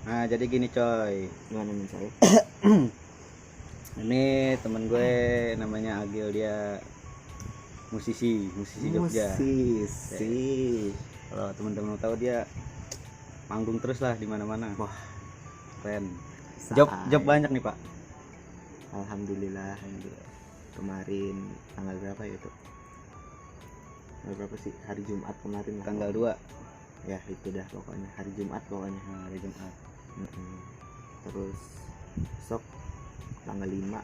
Nah, jadi gini coy. Gimana nih coy? Ini temen gue namanya Agil, dia musisi Jogja. Musisi. Kalau teman-teman tahu dia manggung terus lah di mana-mana. Wah, keren. Job banyak nih, Pak. Alhamdulillah. Kemarin tanggal berapa ya itu? Tanggal berapa sih? Hari Jumat kemarin lah. Tanggal 2. Ya, itu dah pokoknya hari Jumat pokoknya. Nah, hari Jumat. Terus besok tanggal 5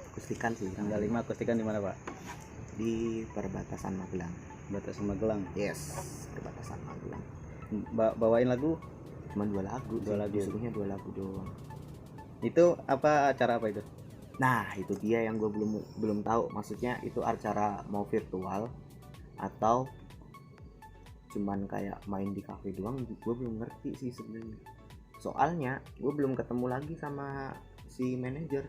akustikan sih. Tanggal 5 akustikan di mana, Pak? Di perbatasan Magelang. Batas Magelang. Yes, perbatasan Magelang. Bawain lagu? Cuman 2 lagu. Disuruhnya 2 lagu doang. Itu apa, acara apa itu? Nah, itu dia yang gue belum tahu. Maksudnya itu acara mau virtual atau cuman kayak main di cafe doang, gue belum ngerti sih sebenarnya. Soalnya gue belum ketemu lagi sama si manajer.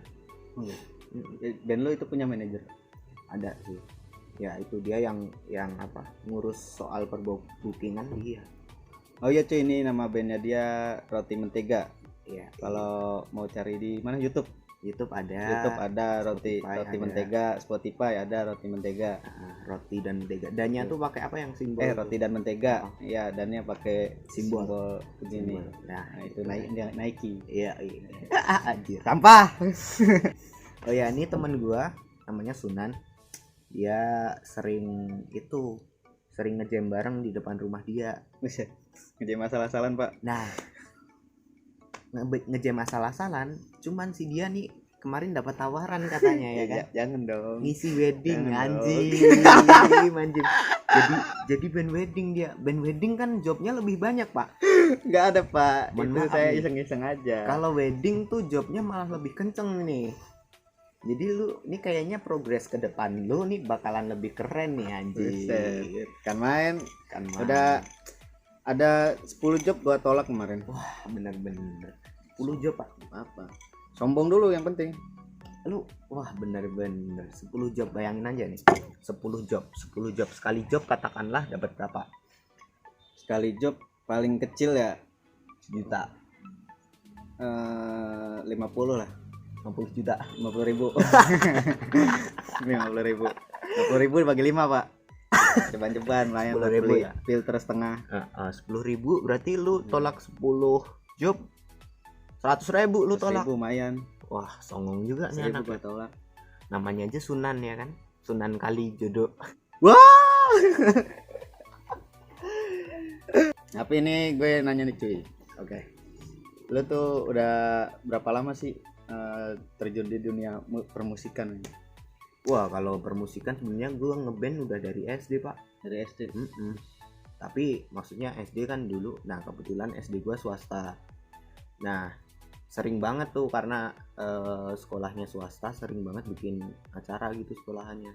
Band lo itu punya manajer? Ada sih. Ya itu dia yang apa, ngurus soal perbookingan dia. Oh iya cuy, ini nama bandnya dia Roti Mentega. Iya. Kalau mau cari di mana? YouTube ada Roti Mentega, Spotify ada Roti Mentega. Roti dan mentega. Dannya tuh pakai apa yang simbol? Roti dan mentega. Iya, dannya pakai simbol begini. Nah, itu Nike. Iya. Anjir. Sampah. Oh ya, ini teman gua namanya Sunan. Dia sering ngejam bareng di depan rumah dia. Ngejam asal-asalan, Pak. Nah, ngejam asal-asalan, cuman si dia nih kemarin dapat tawaran katanya ya kan. Jangan dong. Ngisi wedding anjing. Jadi band wedding dia. Band wedding kan jobnya lebih banyak, Pak. Enggak ada, Pak. Itu saya nih, iseng-iseng aja. Kalau wedding tuh jobnya malah lebih kenceng nih. Jadi lu ini kayaknya progres ke depan lu nih bakalan lebih keren nih anjing. Kan main. Udah ada 10 job gua tolak kemarin. Wah, bener-bener 10 job, Pak. Apa? Sombong dulu yang penting. Lu wah bener-bener 10 job, bayangin aja nih. 10 job sekali job katakanlah dapat berapa? Sekali job paling kecil ya Juta. 50 lah. 50 juta. 50.000. 50.000 dibagi 5, Pak. Ceban-ceban lumayan. 10.000 ya. Filter setengah. 10.000 berarti lu tolak 10 job 100.000 lu tolak. 100.000 lumayan. Wah, songong juga nih anak. Gua tolak. Namanya aja Sunan ya kan. Sunan kali jodoh. Wah. Tapi ini gue nanya nih cuy. Oke. Lu tuh udah berapa lama sih terjun di dunia permusikan? Wah, kalau permusikan sebenarnya gue ngeband udah dari SD, Pak. Dari SD. Tapi maksudnya SD kan dulu. Nah, kebetulan SD gue swasta. Nah, sering banget tuh karena sekolahnya swasta, sering banget bikin acara gitu sekolahannya.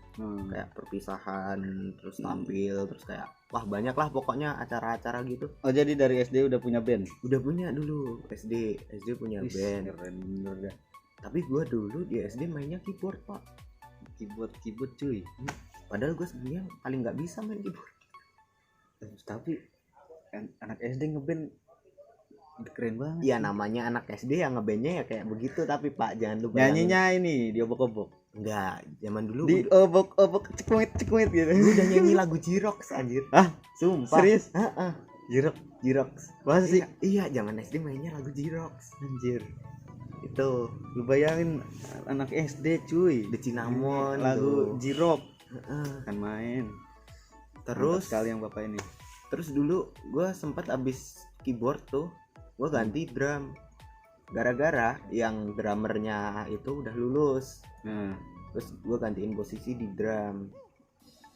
Kayak perpisahan, terus tampil, terus kayak wah banyak lah pokoknya acara-acara gitu. Oh, jadi dari SD udah punya band? Udah punya dulu. SD punya band. Keren bener dah. Tapi gue dulu di SD mainnya keyboard, Pak. Keyboard cuy. Padahal gue sebenarnya paling nggak bisa main keyboard. Tapi anak SD ngeband keren banget. Iya, namanya anak SD yang ngebandnya ya kayak begitu. Tapi Pak, jangan lupa nyanyinya ini di obok-obok. Enggak, zaman dulu di obok-obok cekuit gitu. Udah nyanyi lagu Jirox anjir. Sumpah. Serius? Jirox. Masa sih? Iya, zaman SD mainnya lagu Jirox. Anjir. Itu lu bayangin anak SD cuy, The Cinnamon lagu Jirox. Kan main. Terus sekali yang bapak ini. Terus dulu gue sempat abis keyboard tuh gue ganti drum, gara-gara yang drummernya itu udah lulus. Terus gue gantiin posisi di drum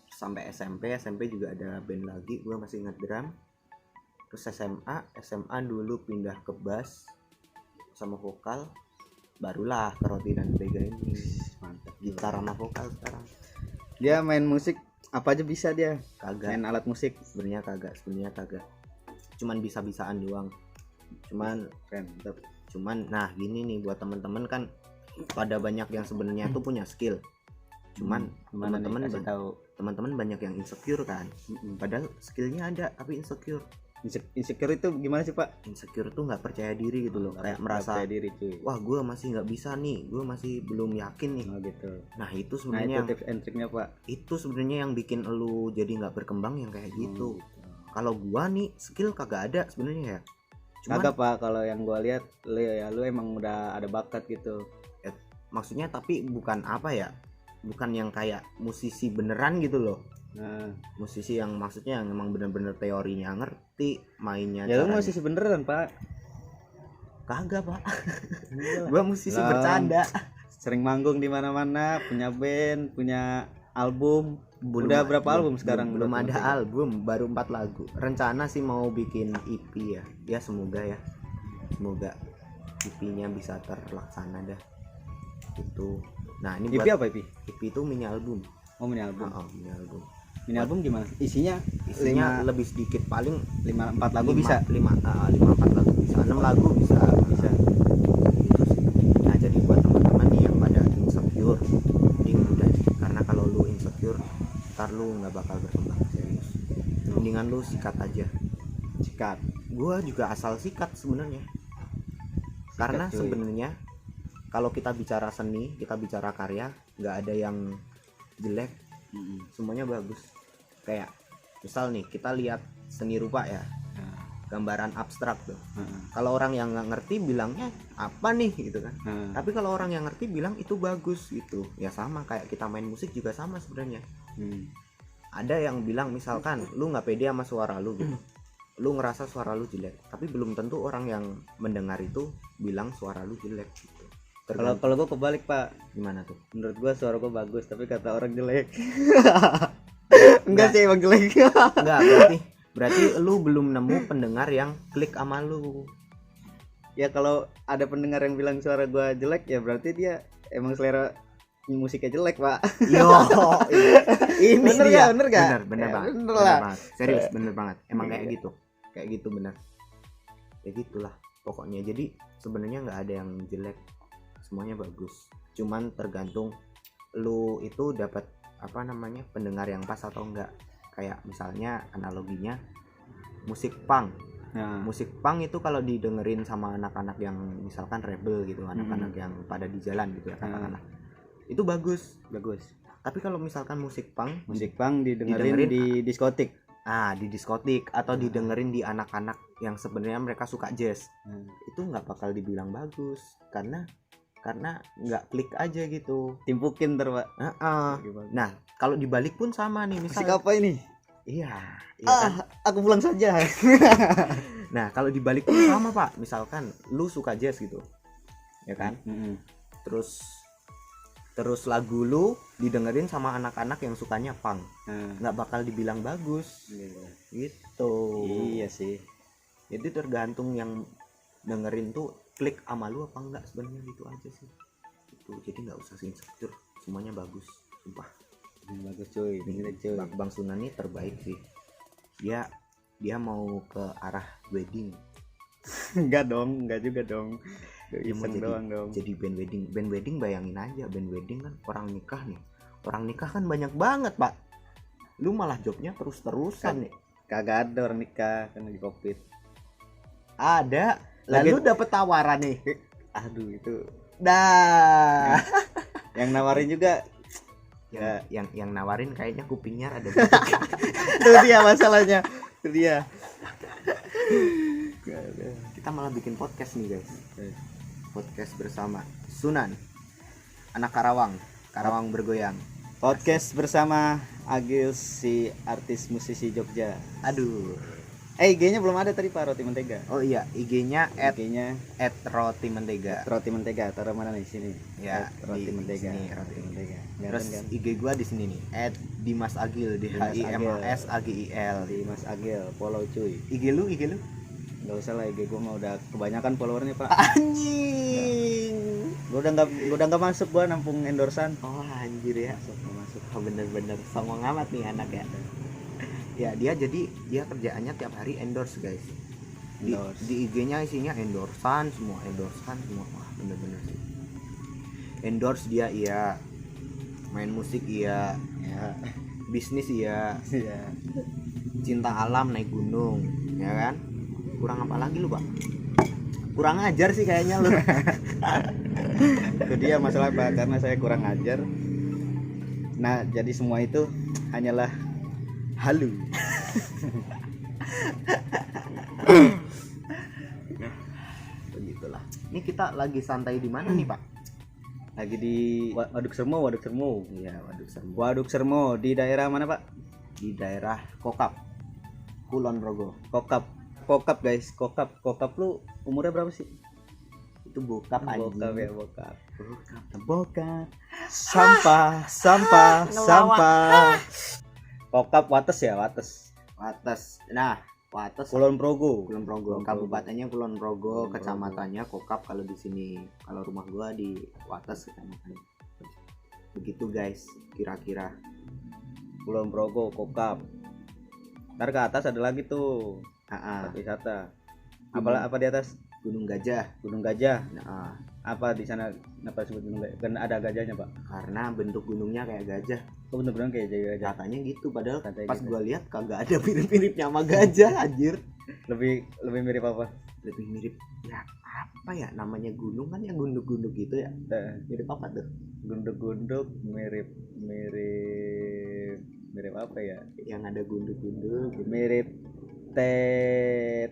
sampai SMP juga ada band lagi, gue masih ngedrum. Terus SMA dulu pindah ke bass sama vokal, barulah ke Roti dan Mentega ini. Mantap, gitar sama vokal sekarang. Dia main musik apa aja bisa dia? Kagak. Main alat musik? Sebenarnya kagak. Cuman bisa-bisaan doang. Cuman nah gini nih buat teman-teman kan pada banyak yang sebenarnya tuh punya skill. Cuman teman-teman banyak yang insecure kan. Padahal skillnya ada tapi insecure. Insecure itu gimana sih Pak? Insecure tuh nggak percaya diri gitu loh, kayak Nggak merasa percaya diri cuy. wah gue masih nggak bisa nih, gue masih belum yakin nih. Oh gitu. Nah itu Nah sebenarnya itu tips and triknya Pak. itu sebenarnya yang bikin lu jadi nggak berkembang yang kayak gitu. Gitu. Kalau gua nih skill kagak ada sebenarnya ya, cuman Kagak Pak, kalau yang gua lihat lu emang udah ada bakat gitu. maksudnya tapi bukan apa ya, bukan yang kayak musisi beneran gitu loh. Nah, Musisi yang maksudnya yang emang bener-bener teorinya ngerti, mainnya ya lu caranya. musisi beneran Pak. Kagak pak, Iya. gua musisi Lah, bercanda. Sering manggung di mana-mana, punya band, punya album. Udah berapa album sekarang? Belum Udah ada 3? album, baru 4 lagu. Rencana sih mau bikin EP ya. Ya semoga ya. Semoga EP-nya bisa terlaksana dah. Itu. Nah, ini EP buat apa EP? EP itu mini album. Oh mini album. Mini album. Mini album gimana? Isinya Isinya lebih sedikit, paling 4 lagu bisa. 4 lagu bisa. 6 lagu bisa. Bisa. Gitu sih. Nah, jadi buat teman-teman nih yang pada insecure, mending udah, karena kalau lu insecure ntar lu nggak bakal berkembang serius. Mendingan lu sikat aja. Sikat. Gua juga asal sikat sebenarnya, karena cuy. sebenarnya kalau kita bicara seni, kita bicara karya, nggak ada yang jelek, semuanya bagus. Kayak misal nih kita lihat seni rupa ya, Nah, gambaran abstrak tuh. nah, Kalau orang yang nggak ngerti bilangnya apa nih gitu kan, nah. tapi kalau orang yang ngerti bilang itu bagus gitu. Ya sama kayak kita main musik juga sama sebenarnya. Ada yang bilang misalkan lu nggak pede sama suara lu gitu, lu ngerasa suara lu jelek, tapi belum tentu orang yang mendengar itu bilang suara lu jelek gitu. Kalau gue kebalik Pak. Gimana tuh? Menurut gua suara gua bagus, tapi kata orang jelek. Enggak sih emang jelek. Enggak, berarti lu belum nemu pendengar yang klik sama lu. Ya kalau ada pendengar yang bilang suara gua jelek, ya berarti dia emang selera musiknya jelek Pak. Yo, ini Bener dia. gak? Bener gak? Bener Ya, banget. bener Bener lah. banget. Serius, bener banget. Emang kayak Iya. gitu. Kayak gitu bener. Ya gitulah pokoknya. Jadi sebenarnya nggak ada yang jelek. Semuanya bagus. Cuman tergantung lu itu dapat apa namanya, pendengar yang pas atau enggak. Kayak misalnya analoginya musik punk. Nah, Musik punk itu kalau didengerin sama anak-anak yang misalkan rebel gitu, anak-anak yang pada di jalan gitu ya katakanlah, itu bagus. Tapi kalau misalkan musik punk didengerin di diskotik. di diskotik atau didengerin di anak-anak yang sebenarnya mereka suka jazz, itu nggak bakal dibilang bagus karena nggak klik aja gitu. Timpukin ntar Pak. Nah kalau dibalik pun sama nih, Musik misal apa ini? iya kan? Aku pulang saja. Nah kalau dibalik pun sama Pak, misalkan lu suka jazz gitu ya kan, terus lagu lu didengerin sama anak-anak yang sukanya punk, nggak bakal dibilang bagus gitu. Iya sih. Jadi tergantung yang dengerin tuh klik sama lu apa enggak, sebenarnya gitu aja sih itu. Jadi nggak usah insecure, semuanya bagus sumpah. Bagus cuy, dengerin cuy. Bang Sunan ini terbaik sih. Dia mau ke arah wedding. Enggak juga dong. Dia mau Iseng doang dong. jadi band wedding. Bayangin aja, band wedding kan orang nikah nih. Orang nikah kan banyak banget Pak. Lu malah jobnya terus-terusan nih. Kagak ada orang nikah karena di Covid. Ada. Lalu dapet tawaran nih. Aduh itu. Dah. Yang nawarin juga Yang nawarin kayaknya kupingnya ada. itu dia masalahnya. Itu dia. Kita malah bikin podcast nih guys. Podcast bersama Sunan, anak Karawang bergoyang. Podcast bersama Agil, si artis musisi Jogja. Aduh. IG-nya belum ada tadi Pak, Roti Mentega. Oh iya, IG-nya IG-nya @rotimentega. Roti Mentega. Taruh mana nih sini? Ya, Roti di Mentega. sini, Roti Mentega. Terus Kan? IG gua di sini nih, @dimasagil, DHIMASAGIL. Di Mas Agil, follow cuy. IG lu? Gak usah lah, IG gua mah udah kebanyakan followernya Pak. Anjing. Gua udah nggak masuk, gua nampung endorsan. Oh anjir ya. Masuk. Oh bener-bener songong amat nih anak ya. Ya dia kerjaannya tiap hari endorse guys. Di IG-nya isinya endorsan semua. Wah bener-bener sih. Endorse dia iya, main musik iya, Ya. bisnis iya, Iya. cinta alam naik gunung, ya kan. Kurang apa lagi lu, Pak? Kurang ajar sih kayaknya lu. Itu dia masalah Pak, karena saya kurang ajar. Nah, jadi semua itu hanyalah halu. Begitulah. Ini kita lagi santai di mana nih, Pak? Lagi di Waduk Sermo. Iya, Waduk Sermo. Waduk Sermo di daerah mana Pak? Di daerah Kokap, Kulon Progo. Kokap guys, kokap lu umurnya berapa sih? Itu bokap anjing. Bokap ya, bokap. Bokap. Sampah. Kokap Wates ya, Wates. Nah, Wates Kulon Progo. Kabupatennya Kulon Progo, kecamatannya Kokap kalau di sini. Kalau rumah gua di Wates kecamatan. Begitu guys, kira-kira. Kulon Progo, Kokap. Ntar ke atas ada lagi tuh. Tempat wisata. Apa di atas? Gunung Gajah. Nah, Apa di sana kenapa disebut gunung gajah? Karena ada gajahnya Pak. karena bentuk gunungnya kayak gajah. Oh bener-bener kayak gajah. Katanya gitu, padahal Katanya pas gitu. gua lihat kagak ada mirip-miripnya sama gajah anjir. Lebih mirip apa? Lebih mirip ya apa ya namanya gunung kan yang gunduk-gunduk gitu ya. Mirip apa tuh? Gunduk-gunduk mirip apa ya? Yang ada gunduk-gunduk gitu. Mirip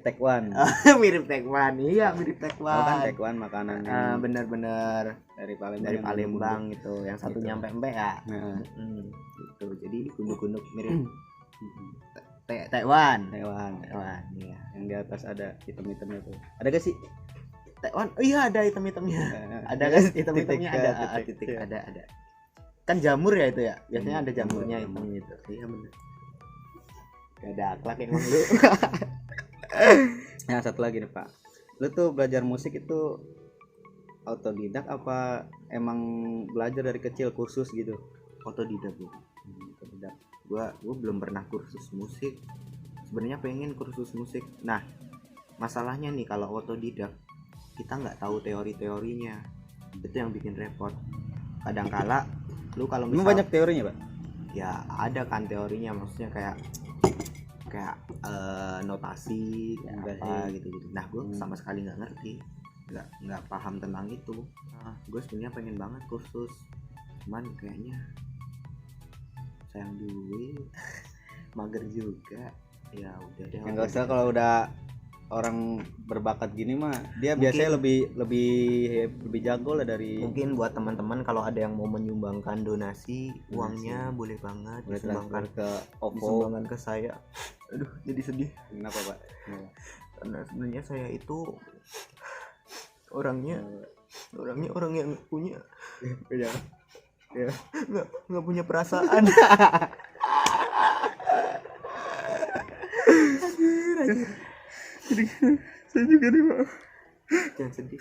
Tekwan. Mirip tekwan. Iya, mirip tekwan. Kan Tekwan makanan Bener-bener dari Palembang. dari Palembang gitu. Yang satu Gitu. nyampe empe ya. Nah, Gitu. Jadi gunduk-gunduk mirip tekwan. Tekwan. Iya. Yang di atas ada hitam-hitamnya tuh. Ada gak sih? Tekwan. Oh iya, ada hitam-hitamnya. Ada kan hitam-hitamnya ada titik. Ada. Kan jamur ya itu ya. Biasanya ada jamurnya hitam gitu. Iya bener. Gak ada akhlak emang lu. Nah, satu lagi nih Pak. Lu tuh belajar musik itu autodidak apa emang belajar dari kecil kursus gitu? Otodidak gua. Autodidak. Gua belum pernah kursus musik. Sebenarnya pengen kursus musik. Nah, masalahnya nih kalau otodidak kita nggak tahu teori-teorinya. Itu yang bikin repot. Kadangkala lu kalau Emang banyak teorinya Pak? ya ada kan teorinya, maksudnya kayak notasi apa gitu. Nah, gue sama sekali nggak ngerti, nggak paham tentang itu. Nah, gue sebenarnya pengen banget kursus, cuman kayaknya sayang duit, mager juga. Ya udah deh. Yang nggak usah, kalau udah orang berbakat gini mah dia Mungkin- biasanya lebih jago lah dari. Mungkin buat teman-teman kalau ada yang mau menyumbangkan donasi, uangnya boleh banget Boleh disumbangkan transfer ke OVO. disumbangkan ke saya. Aduh, jadi sedih. Kenapa Pak? Kenapa? Karena sebenarnya saya itu orangnya orang yang punya Ya. nggak punya perasaan. Saya juga nih Pak. Jangan sedih.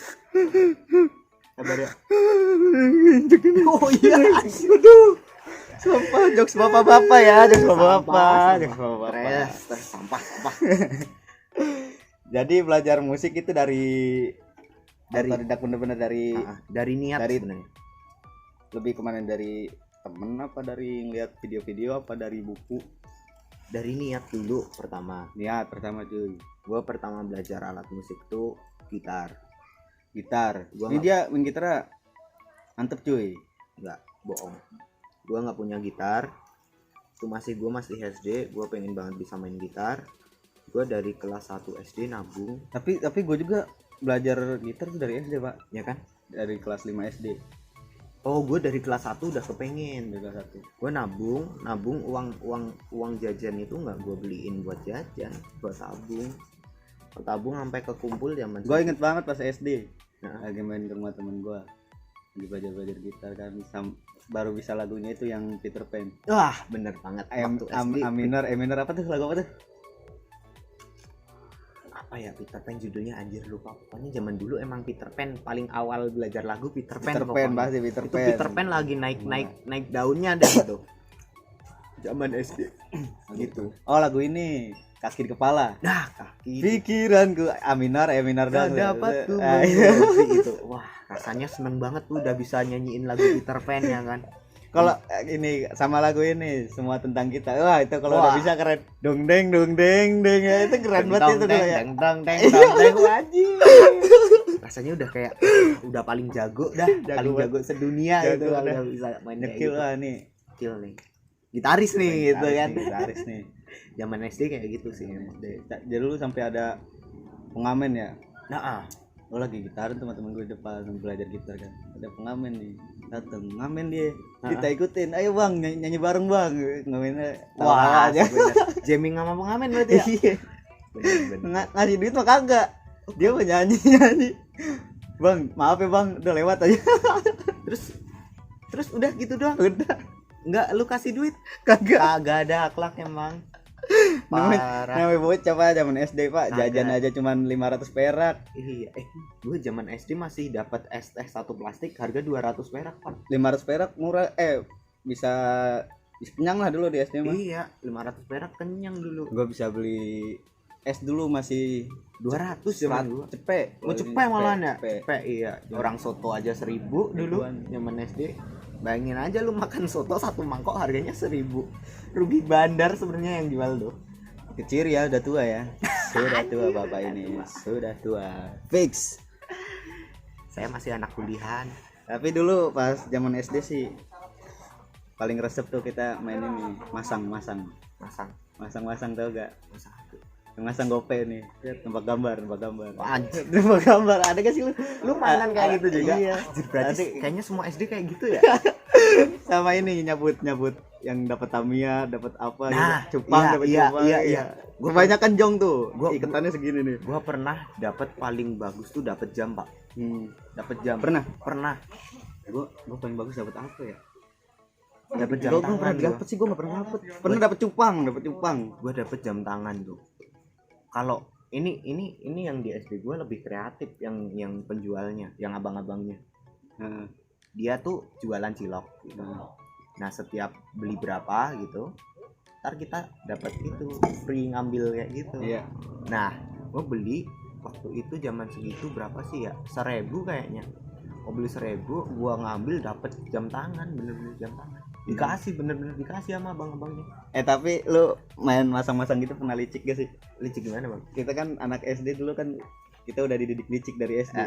Sabar ya. Oh iya. Aduh. Sampah, jokes bapak-bapak ya, jokes bapak-bapak. Stres, sampah. Jadi belajar musik itu dari autodidak, bener-bener dari Dari niat Dari- sebenarnya. lebih kemana, dari temen apa dari ngeliat video-video apa dari buku? Dari niat dulu pertama. Niat pertama cuy. Gue pertama belajar alat musik tuh gitar. Ini Gua nggak- dia main gitar mantep cuy. Nggak bohong. Gue nggak punya gitar. Itu gue masih SD. Gue pengen banget bisa main gitar. Gue dari kelas 1 SD nabung, Tapi gue juga belajar gitar tuh dari SD Pak. ya kan? Dari kelas 5 SD. Oh, gue dari kelas 1 udah kepengen. Dari kelas 1. Gue nabung uang jajan itu nggak gue beliin buat jajan, gue tabung sampai kekumpul zaman. Gue inget banget pas SD. Nah. Lagi main ke rumah temen gue. Lagi belajar gitar kan. Baru bisa lagunya itu yang Peter Pan. Wah, bener banget. A Waktu SD. minor apa tuh, lagu apa tuh? Apa ya, Peter Pan judulnya, anjir lupa. Pokoknya zaman dulu emang Peter Pan paling awal belajar lagu Peter Pan. Peter Pan pokoknya. pasti Peter Itu Pan. Peter Pan lagi naik daunnya ada gitu. Zaman SD. Gitu. Oh, lagu ini Kaki di Kepala. Nah, kaki. Pikiranku A minor Gak dong. dapat tuh Ah, iya. mengerti itu. Wah, rasanya seneng banget tuh udah bisa nyanyiin lagu Peter Pan ya kan. Kalau ini sama lagu ini semua tentang kita. Wah, itu kalau udah bisa keren. Dong deng ya itu keren banget itu ya. Deng wajib. Rasanya udah kayak udah paling jago dah, paling jago sedunia itu kalau udah bisa main nyekil gitu. lah nih. Nyekil nih. Gitaris nih gitu kan. Gitaris nih. Zaman SD kayak gitu sih. Jadi dulu sampai ada pengamen ya. Nah, Lo lagi gitarin teman-teman gue depan belajar gitar kan. Ada pengamen nih. Dateng ngamen dia. Kita ikutin. Ayo Bang, nyanyi bareng Bang. Ngamennya wah aja. Jamming sama pengamen berarti ya. Iya. Bener. Ngasih duit mah kagak. Dia mau nyanyi. Bang, maaf ya Bang, udah lewat aja. Terus udah gitu doang. Udah. Enggak lu kasih duit. Kagak Ada akhlak emang. Namanya bocah Pak, zaman SD Pak, jajan aja cuman 500 perak. Iya, gue zaman SD masih dapat es teh satu plastik harga 200 perak, Pak. 500 perak murah, bisa kenyang lah dulu di SD mah. Iya, 500 perak kenyang dulu. Gua bisa beli es dulu masih 200 zaman gua. Cepet. Cepet malahan ya? Cepet. Cepet iya. Orang soto aja 1000 dulu zaman SD. Bayangin aja lu makan soto satu mangkok harganya 1000. Rugi bandar sebenarnya yang jual tuh. Kecil ya, udah tua ya. Sudah tua Bapak ini, sudah tua. Fix. Saya masih anak kuliahan. Tapi dulu pas zaman SD sih paling resep tuh kita main ini, masang tau gak? Masang gope nih, tempat gambar. Anjir. Tempat gambar, ada gak sih lu mainan kayak gitu juga? Iya. Berarti kayaknya semua SD kayak gitu ya? Sama ini nyabut yang dapat Tamiya, dapat apa nah, gitu. Cupang, dapat cupang. Iya. Kebanyakan jong tuh. Iketannya segini nih. Gua pernah dapat paling bagus tuh dapat jam, Pak. Dapat jam. Pernah. Gua paling bagus dapat apa ya? Dapat jam tangan. Gua dapat sih, gua enggak pernah dapat. Pernah dapat cupang. Gua dapat jam tangan tuh. Kalau ini yang di SD gue lebih kreatif yang penjualnya, yang abang-abangnya. Dia tuh jualan cilok gitu. Nah, setiap beli berapa gitu, ntar kita dapat itu free ngambil kayak gitu. Iya. Nah, gue beli waktu itu zaman segitu berapa sih ya? 1000 kayaknya. Gue beli 1000, gue ngambil dapat jam tangan, bener-bener jam tangan. Dikasih bener-bener dikasih sama abang-abangnya. Tapi lu main masang-masang gitu pernah licik gak sih? Licik gimana, Bang? Kita kan anak SD dulu kan, kita udah dididik licik dari SD.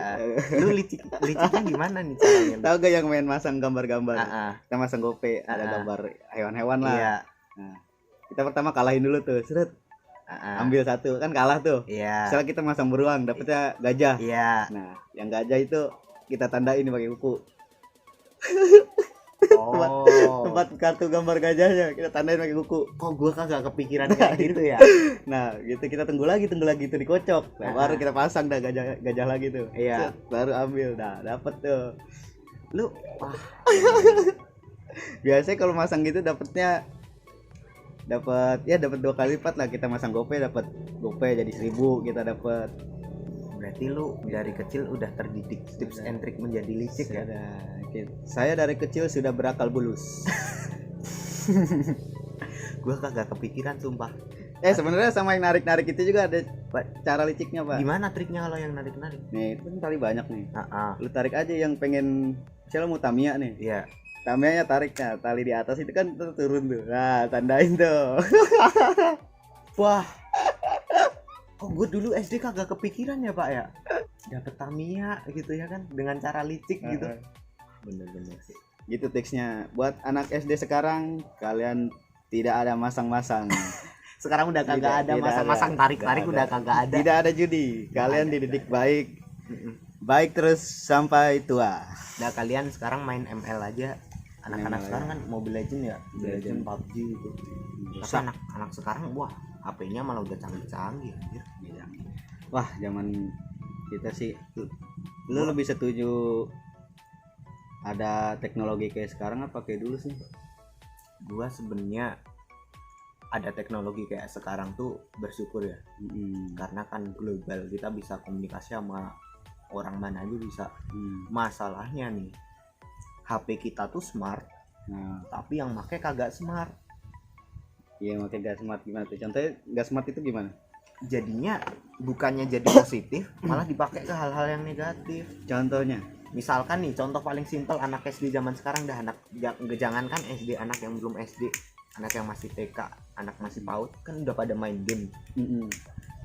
Lu liciknya gimana nih caranya? Tahu gak yang main masang gambar-gambar? Kita masang gope, ada gambar hewan-hewan lah. Iya. Nah, kita pertama kalahin dulu tuh, seret. Ambil satu, kan kalah tuh. Iya. Misalnya kita masang beruang, dapetnya gajah. Iya. Nah, yang gajah itu kita tandain pakai kuku. Tempat kartu gambar gajahnya kita tandain pakai kuku. Kok gua kagak kepikiran kayak gitu ya? Nah, gitu kita tunggu lagi itu dikocok. Nah, baru kita pasang dah gajah lagi tuh. Iya. Baru ambil. Nah, dapet tuh. Lu biasanya kalau masang gitu dapat 2 kali lipat lah. Kita masang gope dapat gope jadi 1000 kita dapat. Berarti lu dari kecil udah terdidik tips and trick menjadi licik ya? Saya dari kecil sudah berakal bulus. Gua kagak kepikiran sumpah. Sebenarnya sama yang narik-narik itu juga ada cara liciknya, Pak. Gimana triknya kalau yang narik-narik? Nih, itu kan tali banyak nih. Lu tarik aja yang pengen, misalnya mau Tamiya nih. Iya. Tamiyanya tariknya, tali di atas itu kan turun tuh. Nah, tandain tuh. Wah. Oh, gue dulu SD kagak kepikiran ya, Pak ya. Dapat Tamiya gitu ya kan dengan cara licik gitu. Bener-bener sih. Gitu tipsnya. Buat anak SD sekarang, kalian tidak ada masang-masang. Sekarang udah kagak ada masang-masang, tarik-tarik udah kagak ada. Tidak ada judi. Kalian dididik baik. Baik terus sampai tua. Nah, kalian sekarang main ML aja. Anak-anak sekarang kan Mobile Legend ya, Legend PUBG gitu. Tapi anak sekarang wah, HP-nya malah udah canggih-canggih anjir. Wah, zaman kita sih lu lebih setuju ada teknologi kayak sekarang apa kayak dulu sih? Gua sebenarnya ada teknologi kayak sekarang tuh bersyukur ya. Karena kan global, kita bisa komunikasi sama orang mana aja bisa. Masalahnya nih, HP kita tuh smart. Tapi yang make kagak smart. Iya, make gak smart gimana tuh? Contohnya gak smart itu gimana? Jadinya bukannya jadi positif, malah dipakai ke hal-hal yang negatif. Contohnya? misalkan nih contoh paling simpel, anak SD zaman sekarang dah, anak jangankan SD, anak yang belum SD, anak yang masih TK, anak masih PAUD kan udah pada main game.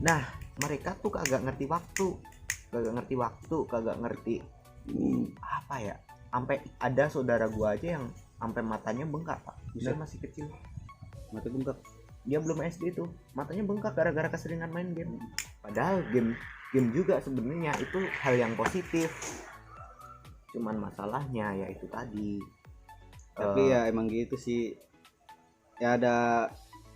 Nah mereka tuh kagak ngerti waktu, kagak ngerti apa ya, sampai ada saudara gua aja yang sampai matanya bengkak Pak, dia masih kecil, mata bengkak, dia belum SD tuh matanya bengkak gara-gara keseringan main game. Padahal game juga sebenarnya itu hal yang positif, cuman masalahnya ya itu tadi. Tapi ya emang gitu sih, ya ada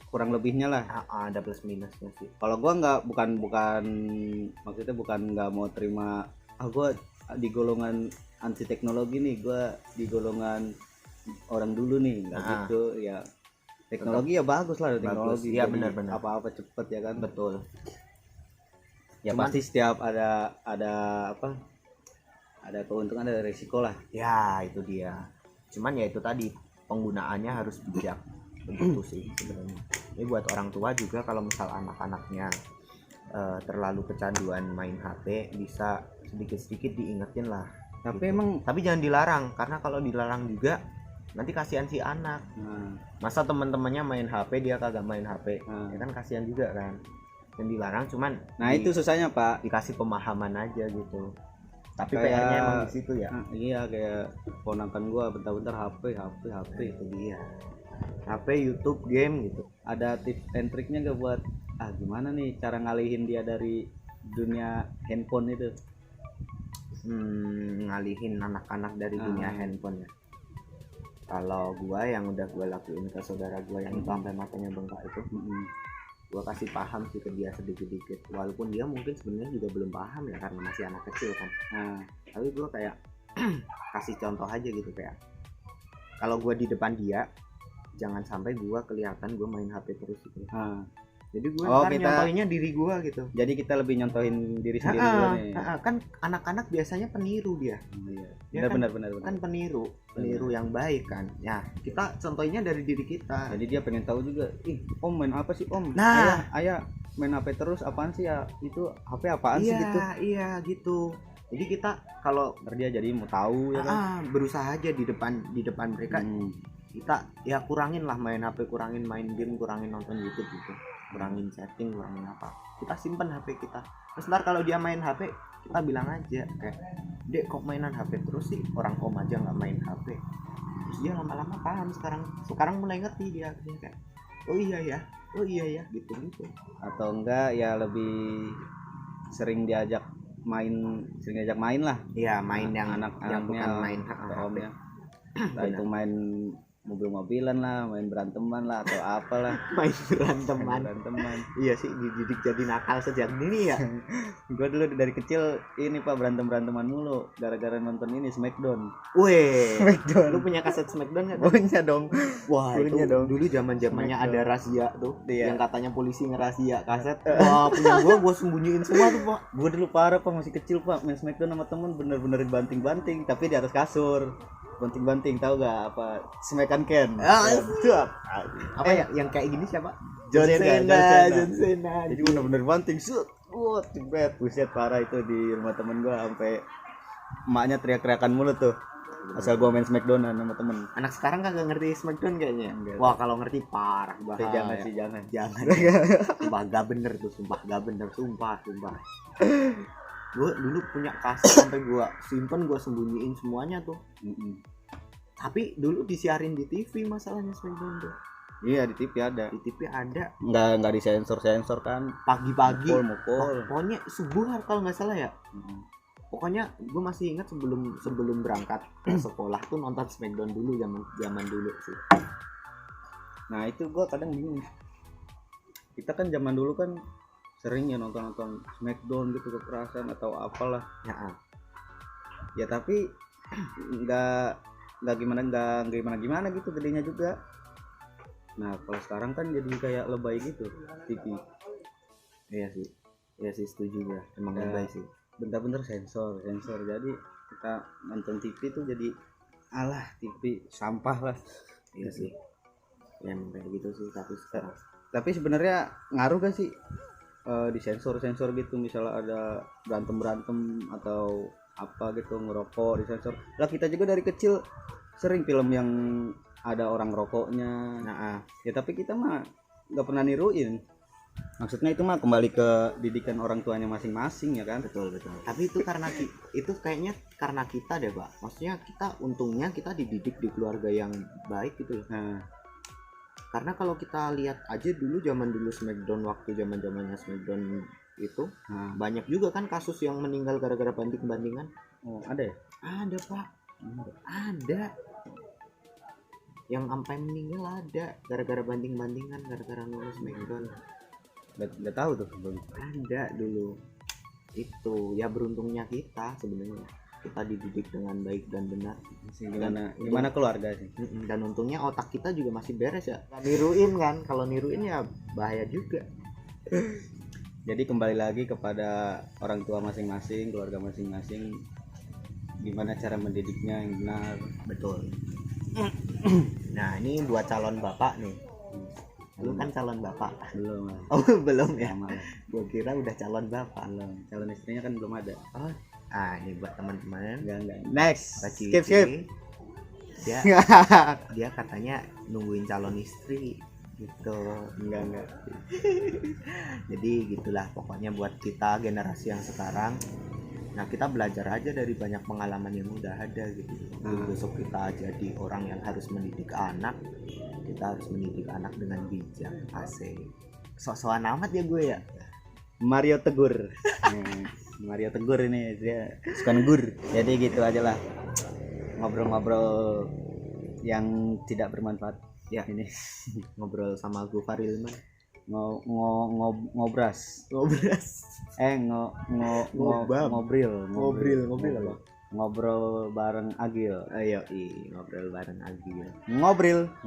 kurang lebihnya lah. Ada plus minusnya sih. Kalau gua bukan maksudnya bukan nggak mau terima, gua di golongan anti teknologi nih, gua di golongan orang dulu nih, nggak gitu ya. Teknologi ya bagus lah, teknologi ya benar-benar apa-apa cepet ya kan. Betul Ya cuman, pasti setiap ada apa, ada keuntungan, ada resiko lah ya, itu dia. Cuman ya itu tadi, penggunaannya harus bijak. Begitu sih sebenarnya. Ini buat orang tua juga, kalau misal anak-anaknya terlalu kecanduan main HP, bisa sedikit-sedikit diingetin lah. Tapi gitu. Tapi jangan dilarang, karena kalau dilarang juga nanti kasihan si anak. Masa teman-temannya main HP dia kagak main HP, ya kan kasihan juga kan. Dan dilarang, cuman itu susahnya Pak, dikasih pemahaman aja gitu. Tapi PR-nya emang di situ ya. Iya, kayak ponakan gua bentar-bentar HP itu dia. HP, YouTube, game gitu. Ada tips and triknya gak buat gimana nih cara ngalihin dia dari dunia handphone itu? Ngalihin anak-anak dari dunia handphone ya. Kalau gua yang udah gua lakuin ke saudara gua yang sampai matanya bengkak itu, gua kasih paham sih ke dia sedikit-sedikit, walaupun dia mungkin sebenarnya juga belum paham ya karena masih anak kecil kan. Tapi gua kayak kasih contoh aja gitu, kayak kalau gua di depan dia jangan sampai gua kelihatan gua main HP terus gitu. Jadi gue nyontohinnya diri gue gitu. Jadi kita lebih nyontohin diri sendiri dulu nih. Kan anak-anak biasanya peniru dia. Iya. Benar. Kan peniru yang baik kan. Ya kita contohnya dari diri kita. Jadi dia pengen tahu juga. Om main apa sih om? Nah, ayah main HP terus apaan sih ya? Itu HP apaan sih gitu? Iya gitu. Jadi kita kalau dia jadi mau tahu ya kan. Berusaha aja di depan mereka. Kita ya kurangin lah main HP, kurangin main game, kurangin nonton YouTube gitu, kurangin chatting, kurangin apa, kita simpen HP kita. Terus ntar kalau dia main HP, kita bilang aja kayak, dek kok mainan HP terus sih, orang om aja nggak main HP. Terus dia lama-lama paham, sekarang mulai ngerti dia kayak, oh iya ya gitu. Atau enggak ya lebih sering diajak main lah. Iya, main yang anak-anaknya bukan main omnya. Nah, itu main mobil-mobilan lah, main beranteman lah atau apalah. main beranteman. Iya sih, dididik jadi nakal sejak dini ya. Gue dulu dari kecil ini Pak, beranteman mulu gara-gara nonton ini Smackdown. Weh, Smackdown. Lu punya kaset Smackdown enggak? Punya dong. Wah, punya dong. Dulu zaman-zamannya ada rahasia tuh, yang katanya polisi ngerahasia kaset. Wah, punya gua sembunyiin semua tuh, Pak. Gua dulu parah Pak, masih kecil Pak, main Smackdown sama temen bener-bener banting-banting tapi di atas kasur. Banting-banting, tahu gak apa Smack and Ken? Apa ya yang kayak gini siapa? John Cena. Jadi bener-bener banting, jebret, buset parah itu di rumah temen gua, sampai emaknya teriak-teriakan mulu tuh. Asal gua main Smackdown sama temen. Anak sekarang kagak ngerti Smackdown kayaknya. Wah, kalau ngerti parah bahaya. Jangan. Sumpah gak bener. Gue dulu punya kaset sampai gue simpen, gue sembunyiin semuanya tuh. Tapi dulu disiarin di TV masalahnya Smackdown tuh. Iya, di TV ada. Nggak disensor kan. Pagi-pagi. Mukul. Pokoknya subuh kalau nggak salah ya. Pokoknya gue masih ingat sebelum berangkat ke sekolah tuh nonton Smackdown dulu, zaman dulu sih. Nah itu gue kadang bingung. Kita kan zaman dulu kan sering ya nonton Smackdown gitu, kekerasan atau apalah ya tapi nggak gimana gitu gedenya juga. Nah kalau sekarang kan jadi kayak lebay gitu TV. Iya sih setuju ya, emang lebay sih, bener-bener sensor. Jadi kita nonton TV tuh jadi TV sampah lah. Iya sih yang kayak gitu sih. Tapi sebenarnya ngaruh gak sih di sensor gitu, misalnya ada berantem atau apa gitu ngerokok disensor lah. Kita juga dari kecil sering film yang ada orang rokoknya. Nah, Ya tapi kita mah nggak pernah niruin. Maksudnya itu mah kembali ke didikan orang tuanya masing-masing ya kan. betul. Tapi itu karena itu kayaknya karena kita deh, Pak. Maksudnya kita untungnya kita dididik di keluarga yang baik gitu loh. Nah, Karena kalau kita lihat aja dulu zaman dulu Smackdown, waktu zaman-zamannya Smackdown itu nah. banyak juga kan kasus yang meninggal gara-gara banding-bandingan. Oh ada ya. Ada, Pak. Ada. Yang sampai meninggal ada gara-gara banding-bandingan, gara-gara nonton Smackdown. Udah tahu tuh belum. Ada dulu. Itu ya beruntungnya kita sebenarnya. Kita dididik dengan baik dan benar. Gimana keluarga sih. Dan untungnya otak kita juga masih beres ya. Niruin kan, kalau niruin ya bahaya juga. Jadi kembali lagi kepada orang tua masing-masing, keluarga masing-masing, gimana cara mendidiknya yang benar. Betul. Nah ini buat calon bapak nih. Lu kan calon bapak. Belum. Oh belum ya. Sama lah. Gua kira udah calon bapak. Belum. Calon istrinya kan belum ada. Oh. Ini buat teman-teman. Enggak. Next. Cici. Skip. Dia katanya nungguin calon istri gitu. Enggak. Jadi gitulah pokoknya buat kita generasi yang sekarang. Nah kita belajar aja dari banyak pengalaman yang udah ada gitu. Besok kita jadi orang yang harus mendidik anak. Kita harus mendidik anak dengan bijak. Asik. Sok-sokan amat ya gue ya. Mario Tegur. Mario Tegur ini dia suka negur. Jadi gitu aja lah. Ngobrol-ngobrol yang tidak bermanfaat. Ya ini ngobrol sama gue Farilman. Ngobras. Ngobril apa? Ngobrol bareng Agil. Ayo, ngobrol bareng Agil.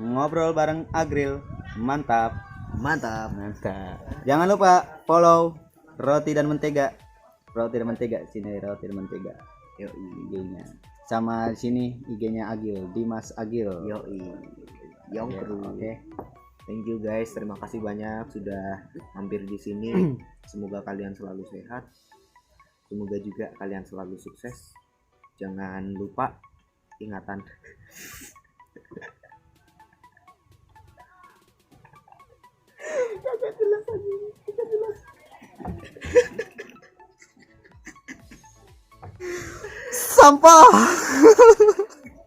Ngobrol bareng Agril. Mantap. Jangan lupa follow Roti dan Mentega. Sini Roti dan Mentega. Yo, IG-nya. Sama sini IG-nya Agil, Dimas Agil. Yo, Oke. Thank you guys, terima kasih banyak sudah mampir di sini. Semoga kalian selalu sehat. Semoga juga kalian selalu sukses. Jangan lupa ingatan. Kagak jelas. Sampah.